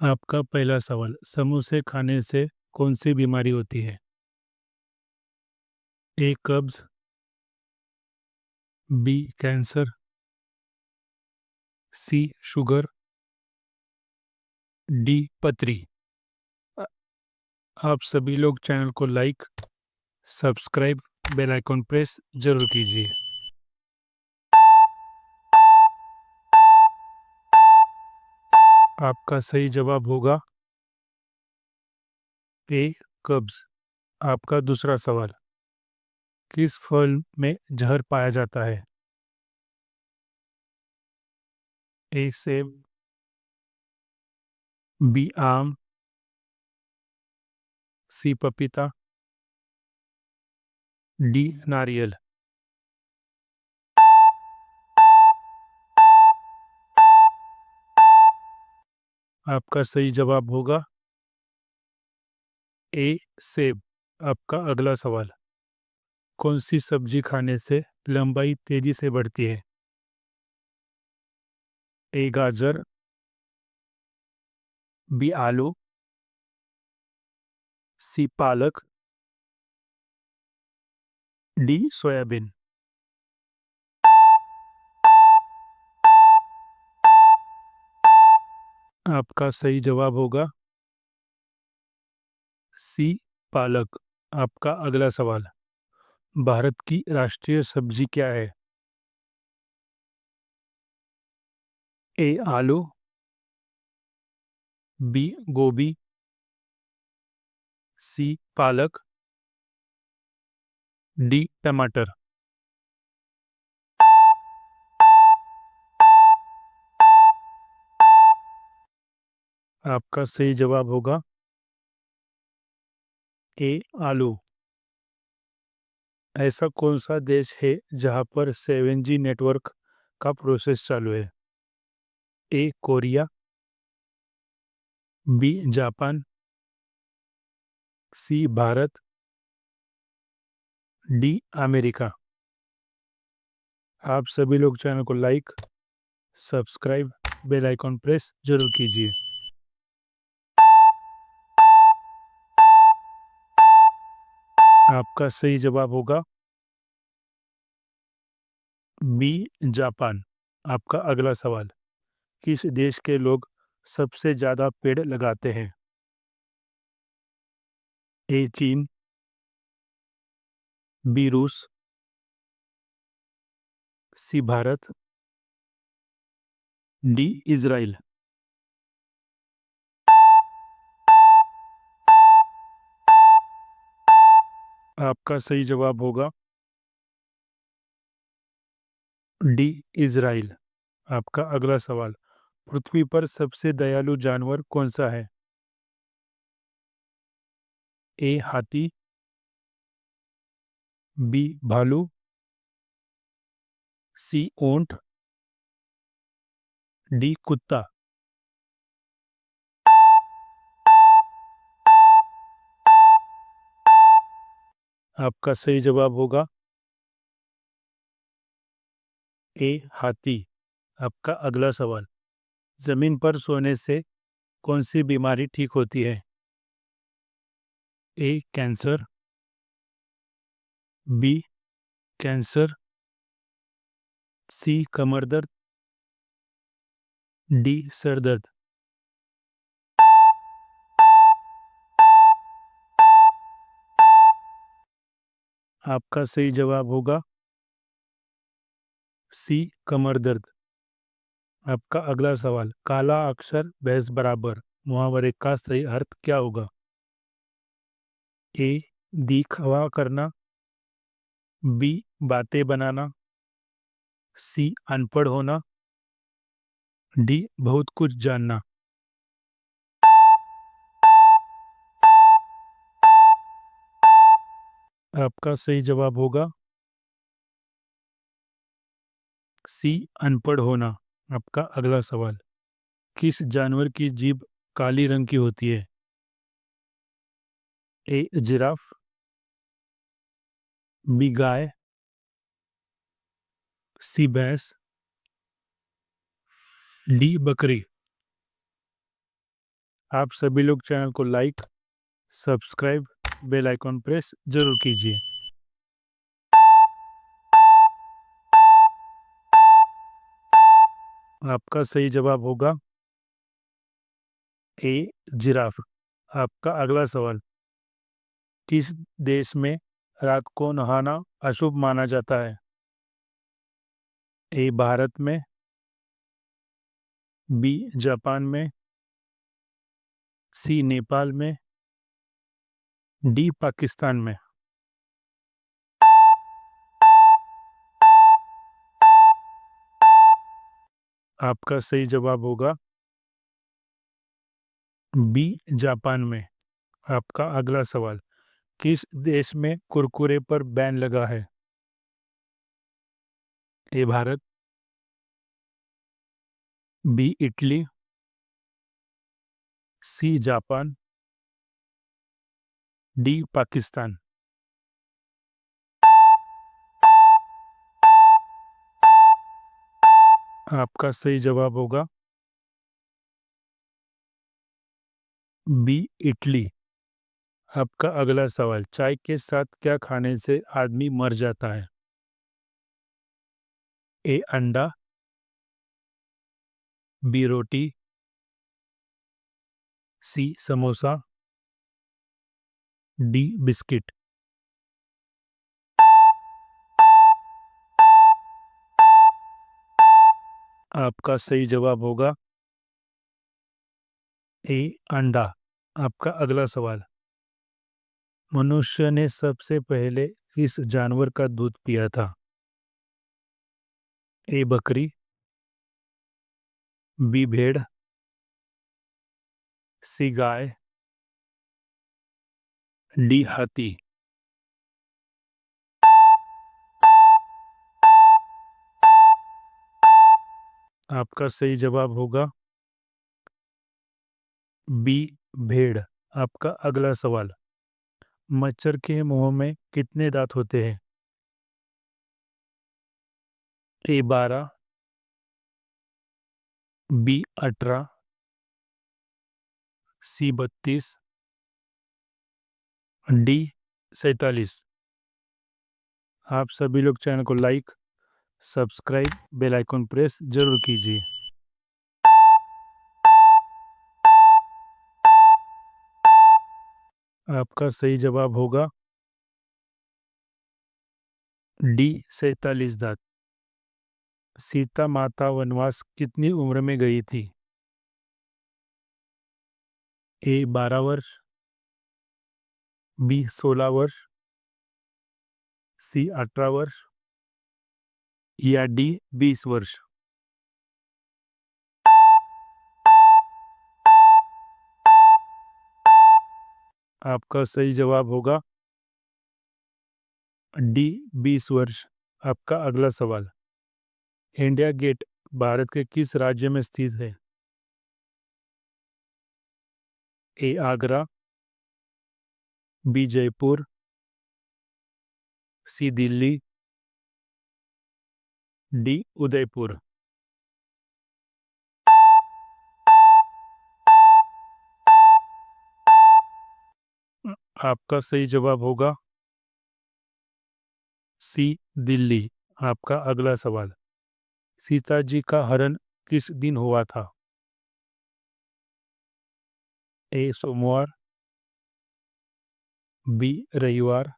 आपका पहला सवाल, समोसे खाने से कौन सी बीमारी होती है? ए कब्ज, B cancer, C sugar, D पथरी। आ- आप सभी लोग चैनल को like, subscribe, bell icon press जरूर कीजिए। आपका सही जवाब होगा ए कब्ज। आपका दूसरा सवाल, किस फल में जहर पाया जाता है? ए सेब, बी आम, सी पपीता, डी नारियल। आपका सही जवाब होगा ए सेब। आपका अगला सवाल, कौन सी सब्जी खाने से लंबाई तेजी से बढ़ती है? ए गाजर, बी आलू, सी पालक, डी सोयाबीन। आपका सही जवाब होगा सी पालक। आपका अगला सवाल, भारत की राष्ट्रीय सब्जी क्या है? ए आलू, बी गोभी, सी पालक, डी टमाटर। आपका सही जवाब होगा ए आलू। ऐसा कौन सा देश है जहां पर 7G नेटवर्क का प्रोसेस चालू है? A Korea, B Japan, C Bharat, D America. आप सभी लोग चैनल को like, subscribe, bell icon press जरूर कीजिए। आपका सही जवाब होगा बी जापान। आपका अगला सवाल, किस देश के लोग सबसे ज्यादा पेड़ लगाते हैं? ए चीन, बी रूस, सी भारत, डी इजराइल। आपका सही जवाब होगा डी इजराइल। आपका अगला सवाल, पृथ्वी पर सबसे दयालु जानवर कौन सा है? ए हाथी, बी भालू, सी ऊंट, डी कुत्ता। आपका सही जवाब होगा ए हाथी। आपका अगला सवाल, जमीन पर सोने से कौन सी बीमारी ठीक होती है? ए कैंसर, बी कैंसर, सी कमर दर्द, डी सर दर्द। आपका सही जवाब होगा सी कमर दर्द। आपका अगला सवाल, काला अक्षर भैंस बराबर मुहावरे का सही अर्थ क्या होगा? ए दिखावा करना, बी बातें बनाना, सी अनपढ़ होना, डी बहुत कुछ जानना। आपका सही जवाब होगा सी अनपढ़ होना। आपका अगला सवाल, किस जानवर की जीभ काली रंग की होती है? ए जिराफ, बी गाय, सी भैंस, डी बकरी। आप सभी लोग चैनल को like, subscribe, bell icon press जरूर कीजिए। आपका सही जवाब होगा ए, जिराफ। आपका अगला सवाल, किस देश में रात को नहाना अशुभ माना जाता है? ए, भारत में, बी, जापान में, सी, नेपाल में, डी, पाकिस्तान में। आपका सही जवाब होगा बी, जापान में। आपका अगला सवाल, किस देश में कुरकुरे पर बैन लगा है? ए, भारत, बी, इटली, सी, जापान, डी, पाकिस्तान। आपका सही जवाब होगा बी, इटली। आपका अगला सवाल, चाय के साथ क्या खाने से आदमी मर जाता है? ए, अंडा, बी, रोटी, सी, समोसा, डी, बिस्किट। आपका सही जवाब होगा ए, अंडा। आपका अगला सवाल, मनुष्य ने सबसे पहले किस जानवर का दूध पिया था? ए, बकरी, बी, भेड़, सी, गाय, डी, हाथी। आपका सही जवाब होगा बी, भेड़। आपका अगला सवाल, मच्छर के मुंह में कितने दांत होते हैं? A, 12, B, 18, C, 32, D, 47। आप सभी लोग चैनल को like, subscribe, bell icon press जरूर कीजिए। आपका सही जवाब होगा डी, 47 दांत। सीता माता वनवास कितनी उम्र में गई थी? ए, 12 वर्ष, बी, 16 वर्ष, सी, 18 वर्ष, या डी, 20 वर्ष। आपका सही जवाब होगा डी, 20 वर्ष। आपका अगला सवाल, इंडिया गेट भारत के किस राज्य में स्थित है? ए, आगरा, बी, जयपुर, सी, दिल्ली, डी, उदयपुर। आपका सही जवाब होगा सी, दिल्ली। आपका अगला सवाल, सीता जी का हरण किस दिन हुआ था? ए, सोमवार, बी, रविवार,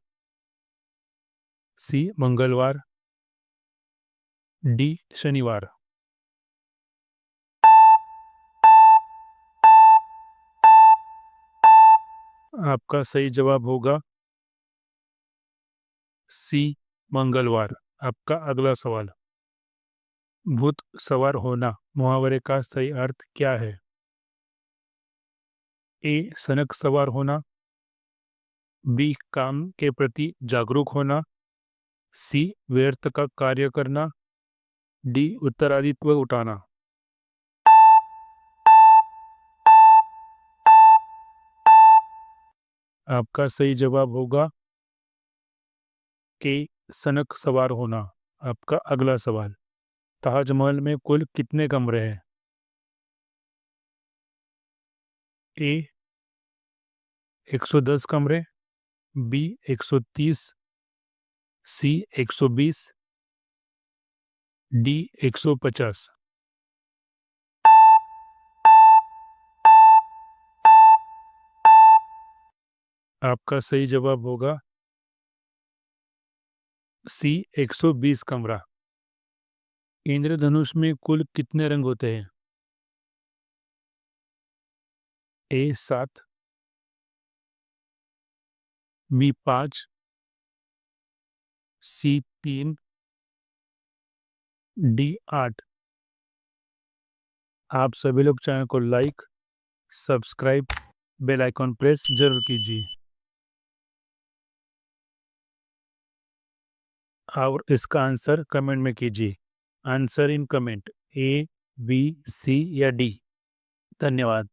सी, मंगलवार, डी, शनिवार। आपका सही जवाब होगा सी, मंगलवार। आपका अगला सवाल, भूत सवार होना मुहावरे का सही अर्थ क्या है? ए, सनक सवार होना, बी, काम के प्रति जागरूक होना, सी, व्यर्थ का कार्य करना, डी, उत्तरादित्व उठाना। आपका सही जवाब होगा के, सनक सवार होना। आपका अगला सवाल, ताजमहल में कुल कितने कमरे हैं? ए 110 कमरे, बी 130, सी 120, डी 150। आपका सही जवाब होगा सी 120 कमरा। इंद्रधनुष में कुल कितने रंग होते हैं? A 7, B 5, C 3, D 8। आप सभी लोग चैनल को like, subscribe, bell icon press जरूर कीजिए और इसका आंसर कमेंट में कीजिए। Answer in comment A, B, C या डी। धन्यवाद।